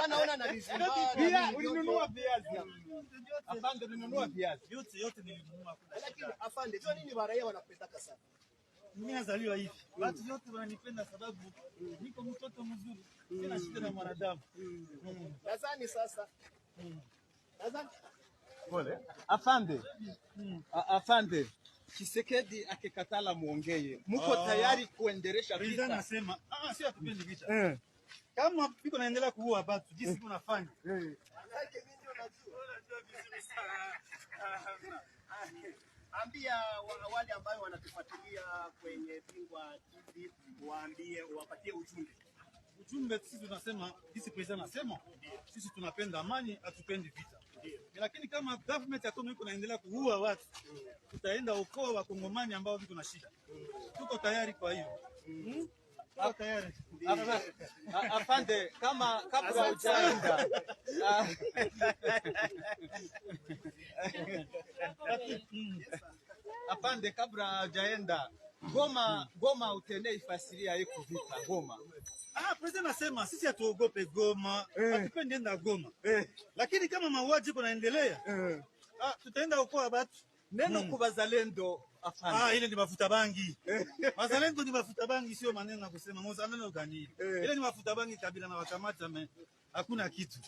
naona na vizimba. Pia ulinunua viazi. Afande ulinunua viazi. Yote nilinunua. Lakini afande, sio nini baraia wanapendaka sana. Mimi nazaliwa hivi. Watu wote wananipenda sababu niko mtoto mzuri. Sina shida na mwanadamu. Nadhani sasa. Nadhani pole. Afande. Afande. Tshisekedi akikatala muongee. Muko tayari kuendelesha vita? President anasema, si hatupendi vita. Kama piko naendelea kuua watu, jinsi unafanya. Ambia wale ambao wanatufuatilia kwenye Bingwa TV, waambie wapatie ujumbe. Ujumbe sisi tunasema, jinsi president anasema, sisi tunapenda amani, hatupendi vita. Lakini kama government ya Kongo iko naendelea kuua watu, tutaenda okoa wakongomani ambao viko na shida. Tuko tayari kwa hiyo. Tuko tayari. Afande, kabla hujaenda. Afande, kabla hujaenda. Goma utende ifasiria iko vita Goma. President anasema sisi hatuogope Goma, hatupendi enda Goma. Lakini kama mauaji kunaendelea, tutaenda okoa watu. Neno kwa wazalendo afande. Ile ni mafuta bangi. Wazalendo ni mafuta bangi, sio maneno ya kusema mzalendo gani. Ile ni mafuta bangi kabila na wakamata hakuna kitu.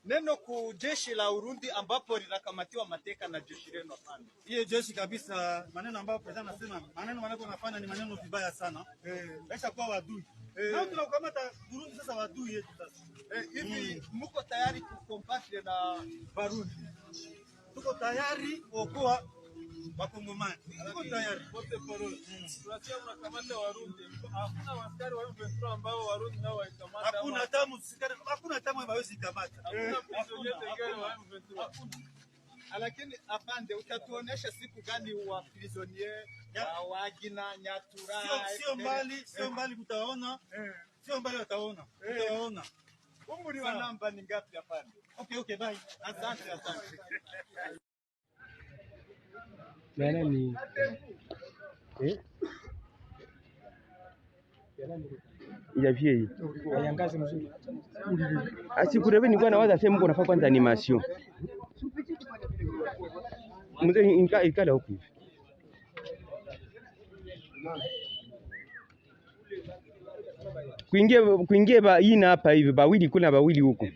Neno ku jeshi la Urundi ambapo linakamatiwa mateka na jeshi lenu afande. Hiyo jeshi kabisa, maneno ambayo president anasema, maneno wanafanya ni maneno vibaya sana. Aisha kwa wadui. Nao tunakamata Burundi sasa wadui yetu sasa. Hivi mko tayari kukompatre na Barundi? Tuko tayari kuokoa wakongomani. Tuko tayari. Wote parole. Tunachia mnakamata Warundi. Hakuna askari wa M23 ambao Warundi nao waikamata. Hakuna tamu hawezi kamata. Hakuna prisonnier tegere wa M23. Hakuna. Lakini afande, utatuonesha siku gani wa prisonnier Wagina Nyatura? Sio mbali mtaona. Sio mbali wataona. Utaona. Umri wa namba ni ngapi afande? Okay, bye. Asante. Nana ni ya vieille ayangaze mzuri asikurebe nilikuwa nawaza sema mko nafaa kwanza animation mzee ikala huko hivi kuingie ba ina hapa hivi bawili kuna bawili huko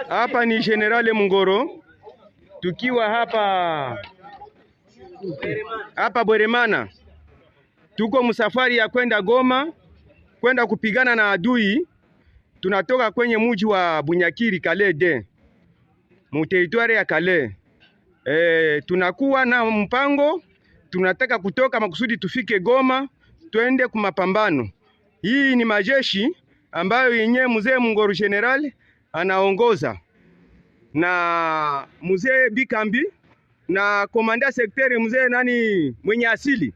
hapa ni General Mungoro tukiwa hapa Bweremana, tuko msafari ya kwenda Goma kwenda kupigana na adui. Tunatoka kwenye mji wa Bunyakiri Kalede mu territoire ya Kale. Tunakuwa na mpango, tunataka kutoka makusudi tufike Goma twende kumapambano. Hii ni majeshi ambayo yenyewe mzee Mungoro General anaongoza na mzee Bikambi na komanda sekteri mzee nani mwenye asili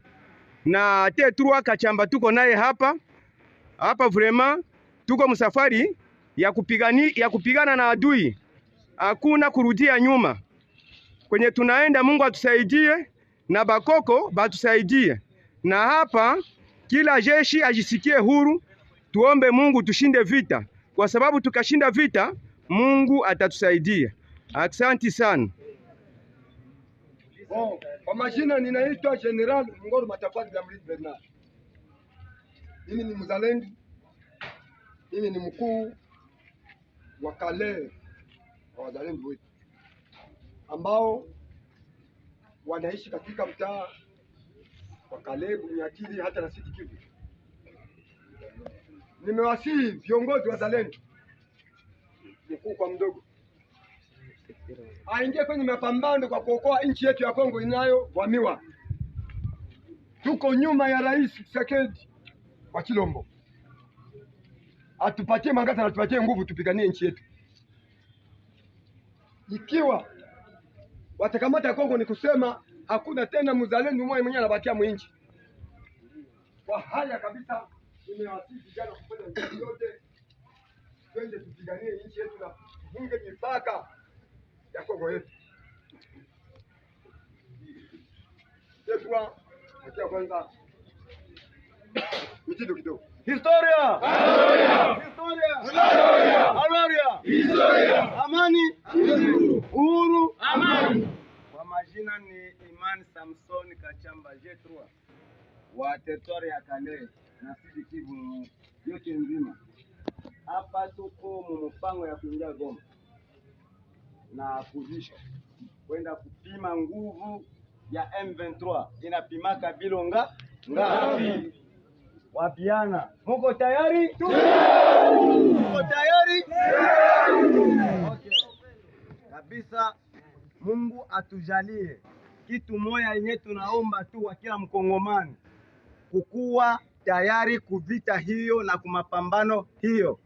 na T3 Kachamba tuko naye hapa vraiment tuko msafari ya kupigana na adui. Hakuna kurudia nyuma. Kwenye tunaenda Mungu atusaidie na bakoko batusaidie. Na hapa kila jeshi ajisikie huru, tuombe Mungu tushinde vita. Kwa sababu tukashinda vita, Mungu atatusaidia. Asante sana. Kwa majina ninaitwa General Mungoro Matapati la Mlisi Bernard. Mimi ni mzalendo. Mimi ni mkuu wa Kale wa wazalendo wetu ambao wanaishi katika mtaa wa Kale, Bunyakiri hata na Sud Kivu. Nimewasihi viongozi wazalendo, mkuu kwa mdogo, aingie kwenye mapambano kwa kuokoa nchi yetu ya Kongo inayovamiwa. Tuko nyuma ya Rais Tshisekedi wa Chilombo. Atupatie mangata na atupatie nguvu tupiganie nchi yetu. Ikiwa watakamata Kongo ni kusema hakuna tena mzalendo mmoja mwenyewe anabakia mwinchi. Kwa haya kabisa, nimewasihi vijana kufanya njia yote, twende tupiganie nchi yetu na tufunge mipaka ya Kongo yetu. Akia kwanza mitindo kidogo. Historia! Historia! Amani! Uhuru! Amani! Kwa majina ni Iman Samson Kachamba J3 wa territory ya Kale na Sud Kivu yote nzima. Hapa tuko mpango ya kuingia Goma na kuzisha kwenda kupima nguvu ya M23 inapimaka bilonga ngapi? Wapiana, muko tayari? Muko tayari? Okay. Kabisa, Mungu atujalie kitu moja yenye tunaomba tu wa kila mkongomani, kukuwa tayari kuvita hiyo na kumapambano hiyo.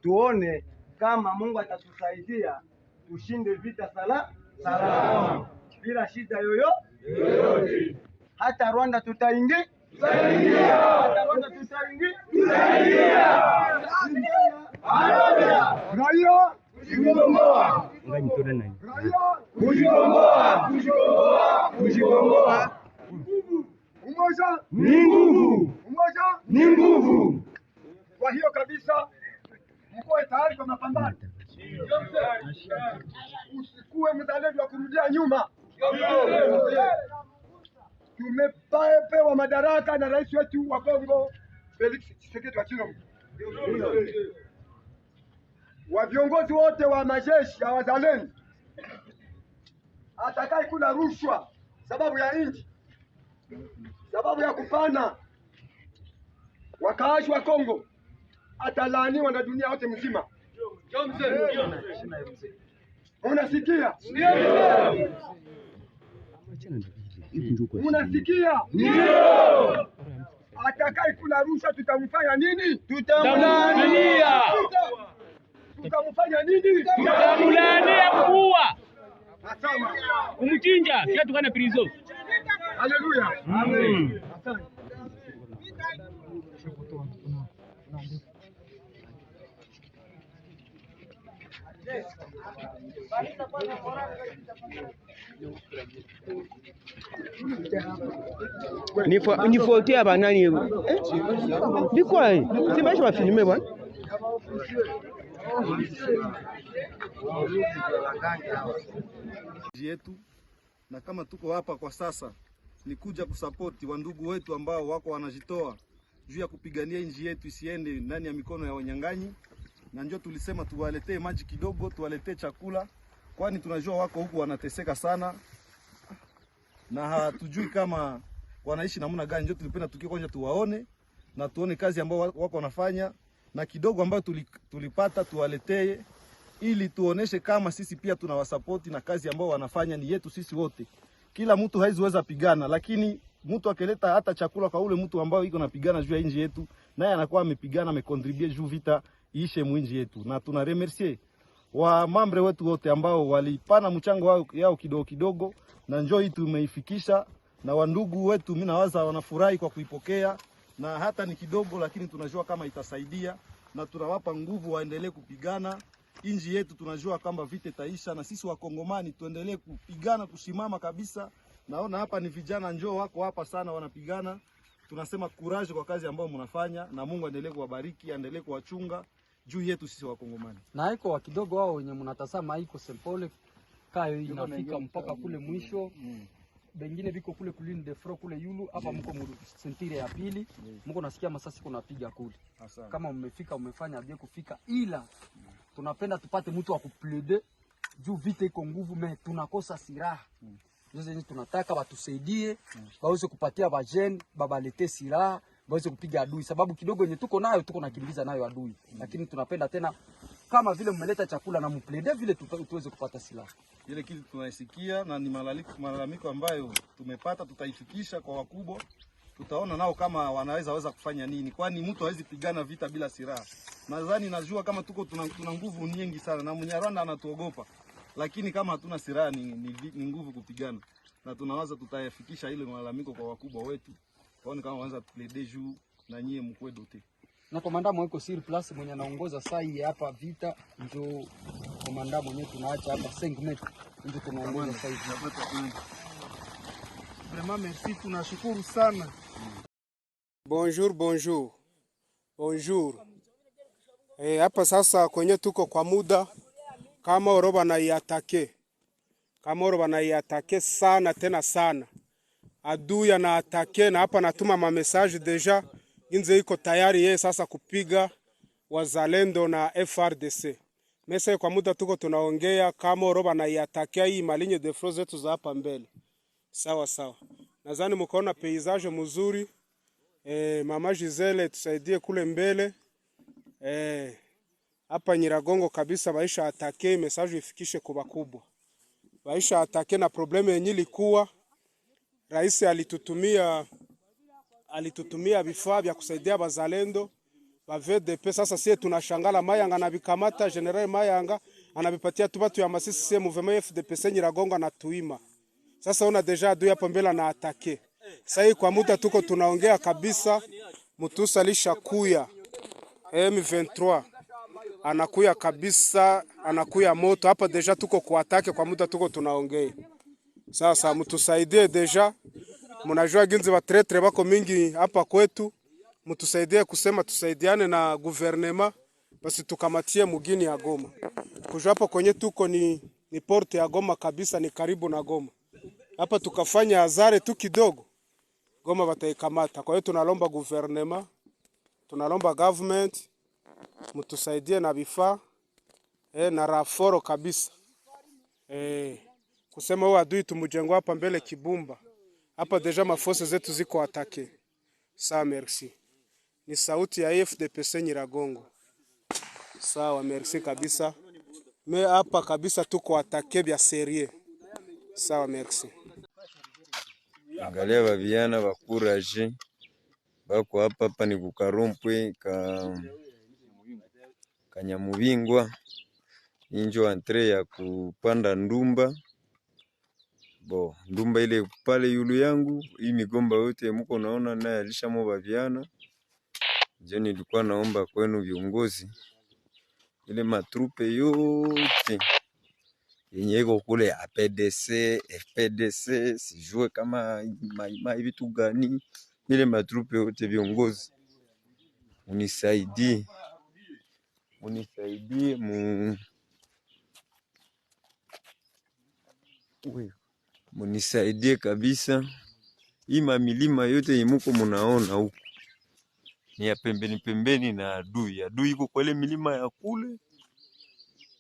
Tuone kama Mungu atatusaidia tushinde vita salama bila shida yoyote. Hata Rwanda tutaingia. Hata Rwanda tutaingia. Raia kujikomboa. Umoja ni nguvu. Umoja Ni nguvu. Kwa hiyo kabisa, mkoe tayari kwa mapambano. Usikuwe mzalendo wa kurudia nyuma. Tumepewa madaraka na rais wetu wa Kongo Felix Tshisekedi wa Tshilombo, wa viongozi wote wa majeshi ya wazalendo, atakaye kula rushwa sababu ya nchi, sababu ya kupana wakaaji wa Kongo, atalaaniwa na dunia yote mzima. Unasikia? Unasikia? Ndio. Atakaye kula rushwa tutamfanya nini? Tutamlaania. Tutamfanya nini? Tutamlaania kuua. Asante. Kumchinja, kisha tukana prison. Haleluya. Amen. Asante. Nifotea banani hebu. Bikwa hii. Si baisha wafilme bwana. yetu na kama tuko hapa kwa sasa ni kuja kusapoti wandugu wetu ambao wako wanajitoa juu ya kupigania nchi yetu isiende ndani ya mikono ya wanyang'anyi, na njoo tulisema tuwaletee maji kidogo, tuwaletee chakula, kwani tunajua wako huku wanateseka sana na hatujui kama wanaishi namna gani. Njoo tulipenda tukie kwanza tuwaone na tuone kazi ambao wako wanafanya, na kidogo ambayo tulipata tuwaletee, ili tuoneshe kama sisi pia tunawasapoti na kazi ambao wanafanya ni yetu sisi wote. Kila mtu haiziweza pigana, lakini mtu akileta hata chakula kwa ule mtu ambao iko napigana juu ya nchi yetu, naye anakuwa amepigana, amecontribute juu vita iishe mwinji yetu. Na tuna remercier wa mambre wetu wote ambao walipana mchango yao kidogo kidogo, na njoo hii tumeifikisha, na wandugu wetu mimi nawaza wanafurahi kwa kuipokea, na hata ni kidogo lakini tunajua kama itasaidia, na tunawapa nguvu waendelee kupigana inji yetu. Tunajua kama vita itaisha, na sisi wakongomani tuendelee kupigana, kusimama kabisa. Naona hapa ni vijana njoo wako hapa sana wanapigana. Tunasema courage kwa kazi ambayo mnafanya, na Mungu aendelee kuwabariki, aendelee kuwachunga juu yetu sisi wakongomani. Na iko wa kidogo wao wenye mnatazama iko Sempole kayo inafika mpaka kule mwisho. Bengine biko kule kulini de fro kule yulu, hapa mko mu sentire ya pili, mko nasikia masasi kuna piga kule. Kama mmefika umefanya bie kufika, ila tunapenda tupate mtu wa kuplede juu vita iko nguvu, me tunakosa silaha. Ndio tunataka watusaidie, waweze kupatia vajeni, babalete silaha, waweze kupiga adui, sababu kidogo yenye tuko nayo tuko nakimbiza nayo adui. Lakini tunapenda tena kama vile mmeleta chakula na mplede vile tuweze kupata silaha. Ile kitu tunaisikia na ni malalamiko ambayo tumepata, tutaifikisha kwa wakubwa. Tutaona nao kama weza kufanya nini, kwani mtu hawezi pigana vita bila silaha. Nadhani najua kama tuna nguvu nyingi sana, na Mnyarwanda anatuogopa, lakini kama hatuna silaha ni nguvu kupigana. Na tunawaza tutayafikisha ile malalamiko kwa wakubwa wetu, kwaoni kama wanaweza plede juu na nyie mkwe dote. Na komanda mweko sur place mwenye anaongoza saa hii hapa vita, ndio komanda mwenye tunaacha hapa 5 metres ndio tunaongoza saa hii. Vraiment merci, tunashukuru sana. Bonjour, bonjour. Bonjour. Hapa sasa kwenye tuko kwa muda kama oroba na iatake. Kama oroba na iatake sana tena sana. Adui na atake na hapa natuma ma message deja ginze iko tayari yeye sasa kupiga wazalendo na FRDC. Mesa kwa muda tuko tunaongea kama oroba na iatake hii malinye de froze zetu za hapa mbele. Sawa sawa. Nadhani mkaona paysage mzuri. Mama Giselle tusaidie kule mbele. Hapa Nyiragongo kabisa baisha atake message ifikishe kwa bakubwa. Baisha atake na probleme yenye ilikuwa rais alitutumia vifaa vya kusaidia bazalendo ba VDP. Sasa sisi tunashangala Mayanga anabikamata, General Mayanga anabipatia tu watu ya Masisi sisi mouvement FDP Nyiragongo na tuima. Sasa una deja adui hapo mbele na atake. Sasa kwa muda tuko tunaongea kabisa, Mutusa alishakuya M23 anakuya kabisa, anakuya moto hapa deja tuko kwa atake kwa muda tuko tunaongea. Sasa mtusaidie deja, mnajua ginzi wa tretre bako mingi hapa kwetu, mtusaidie kusema tusaidiane na gouvernement basi tukamatie mugini ya Goma. Kujua hapo kwenye tuko ni porte ya Goma kabisa, ni karibu na Goma. Hapa tukafanya azare tu kidogo, Goma bataikamata. Kwa hiyo tunalomba gouvernement, tunalomba government mtusaidie na vifaa na raforo kabisa. Kusema huwa adui tumujengo hapa mbele Kibumba. Hapa deja maforce zetu ziko atake. Sawa, merci. Ni sauti ya FDPC Nyiragongo. Sawa, merci kabisa. Me hapa kabisa tuko atake bya serie. Sawa, merci. Angalia babiana ba courage bako hapa ni kukarompwe Kanyamubingwa injo entre ya kupanda ndumba. Ndumba ile pale yulu yangu hii migomba yote mko naona naye alishamo babiana. Je, nilikuwa naomba kwenu viongozi ile matrupe yote yenye iko kule APDC, FPDC, sijue kama vitu gani, ile matrupe yote viongozi unisaidie munisaidie kabisa. Hii milima yote imuko munaona huko ni ya pembeni na adui iko kwa ile milima ya kule.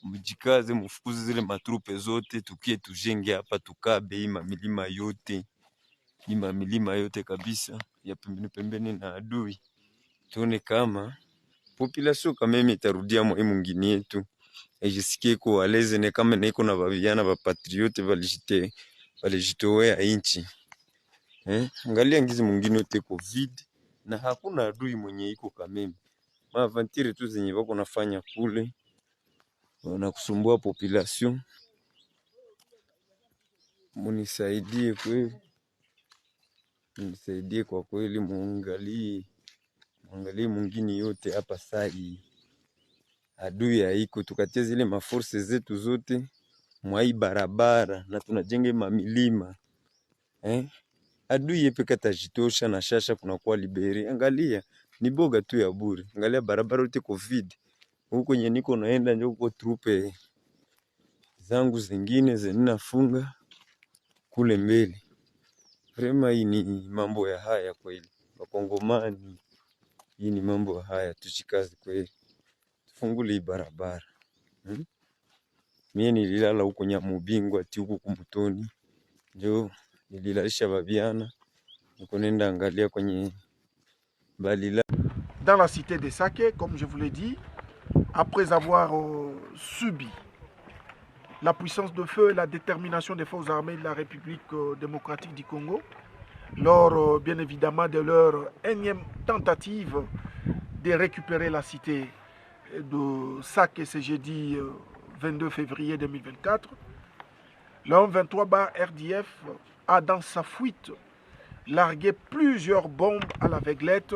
Mjikaze mfukuze zile matrupe zote, tukie tujenge hapa tukabe hii milima yote kabisa ya pembeni na adui. Tuone kama population kama itarudia mwingine yetu. Ejisikie kwa aleze ne kama niko na babiana ba patriote walijitoa inchi. Angalia ngizi mwingine yote COVID na hakuna adui mwenye iko kameme. Maavantire tu zenye wako nafanya kule na kusumbua population. Munisaidie kwa kweli, muangalie mwingine yote hapa sai. Adui haiko, tukatie zile maforce zetu zote mwai barabara na tunajenge mamilima. Adui yepe katajitosha na shasha kuna kwa libere. Angalia ni boga tu ya bure. Angalia barabara yote COVID. Huko kwenye niko naenda ndio huko trupe zangu zingine zeninafunga kule mbele. Vrema hii ni mambo ya haya kweli. Wakongomani, hii ni mambo ya haya, tushikaze kweli. Tufungule barabara. Mimi nililala huko Nyamubingwa ati huko Kumutoni. Ndio nililalisha babiana. Niko nenda angalia kwenye Balila. Dans la cité de Sake, comme je vous l'ai dit, après avoir subi la puissance de feu et la détermination des forces armées de la République démocratique du Congo, lors bien évidemment de leur énième tentative de récupérer la cité de Sake ce jeudi 22 février 2024, le 23 RDF a dans sa fuite largué plusieurs bombes à l'aveuglette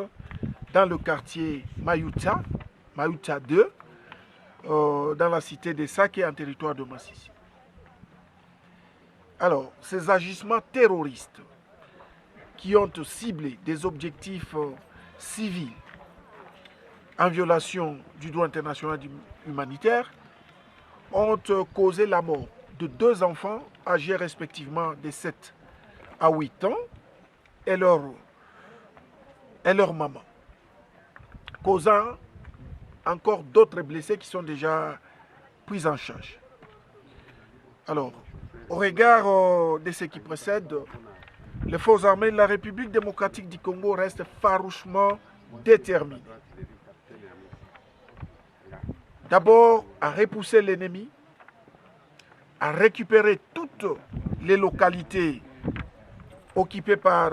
dans le quartier Mayuta 2, dans la cité de Sake, en territoire de Massissi. Alors, ces agissements terroristes qui ont ciblé des objectifs civils en violation du droit international humanitaire ont causé la mort de 2 enfants âgés respectivement de 7 à 8 ans et leur maman, causant encore d'autres blessés qui sont déjà pris en charge. Alors, au regard de ce qui précède, les forces armées de la République démocratique du Congo restent farouchement déterminées. D'abord, à repousser l'ennemi, à récupérer toutes les localités occupées par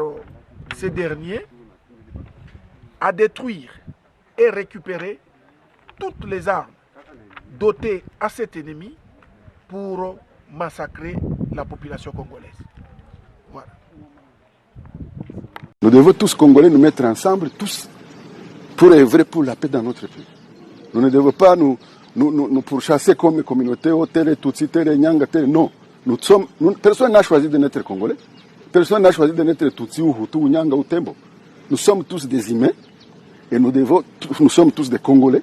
ces derniers, à détruire et récupérer toutes les armes dotées à cet ennemi pour massacrer la population congolaise. Voilà. Nous devons tous Congolais nous mettre ensemble, tous, pour œuvrer pour la paix dans notre pays. Nous ne devons pas nous pourchasser comme communauté, tel Tutsi, tel Nyanga, tel non. Personne n'a choisi de naître Congolais. Personne n'a choisi de naître Tutsi ou Hutu ou Nyanga ou Tembo. Nous sommes tous des humains et nous sommes tous des Congolais.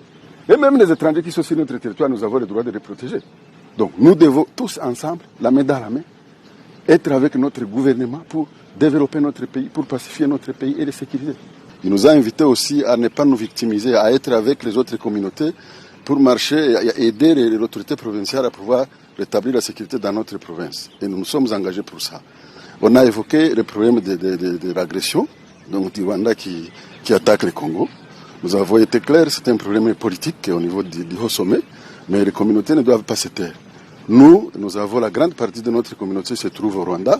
Et même les étrangers qui sont sur notre territoire, nous avons le droit de les protéger. Donc nous devons tous ensemble, la main dans la main, être avec notre gouvernement pour développer notre pays, pour pacifier notre pays et le sécuriser. Il nous a invités aussi à ne pas nous victimiser, à être avec les autres communautés pour marcher et aider l'autorité provinciale à pouvoir rétablir la sécurité dans notre province. Et nous nous sommes engagés pour ça. On a évoqué le problème de l'agression, donc du Rwanda qui attaque le Congo. Nous avons été clairs, c'est un problème politique au niveau du haut sommet, mais les communautés ne doivent pas se taire. Nous avons la grande partie de notre communauté se trouve au Rwanda.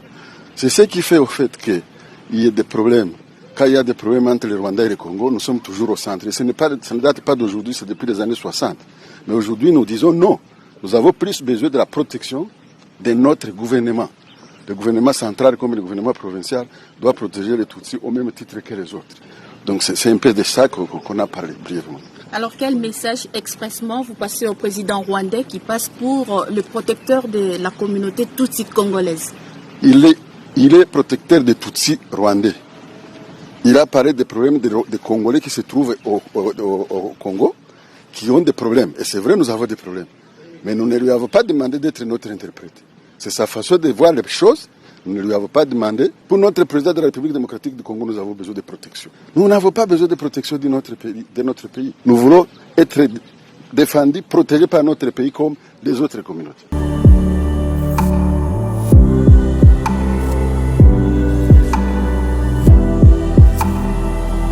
C'est ce qui fait au fait qu'il y ait des problèmes. Quand il y a des problèmes entre le Rwanda et le Congo, nous sommes toujours au centre. Et ça ne date pas d'aujourd'hui, c'est depuis les années 60. Mais aujourd'hui, nous disons non. Nous avons plus besoin de la protection de notre gouvernement. Le gouvernement central comme le gouvernement provincial doit protéger les Tutsis au même titre que les autres. Donc c'est un peu de ça qu'on a parlé brièvement. Alors quel message expressement vous passez au président rwandais qui passe pour le protecteur de la communauté Tutsi congolaise? Il est protecteur des Tutsis rwandais. Il a parlé des problèmes des Congolais qui se trouvent au Congo, qui ont des problèmes. Et c'est vrai, nous avons des problèmes. Mais nous ne lui avons pas demandé d'être notre interprète. C'est sa façon de voir les choses. Nous ne lui avons pas demandé. Pour notre président de la République démocratique du Congo, nous avons besoin de protection. Nous n'avons pas besoin de protection de notre pays. Nous voulons être défendus, protégés par notre pays comme les autres communautés.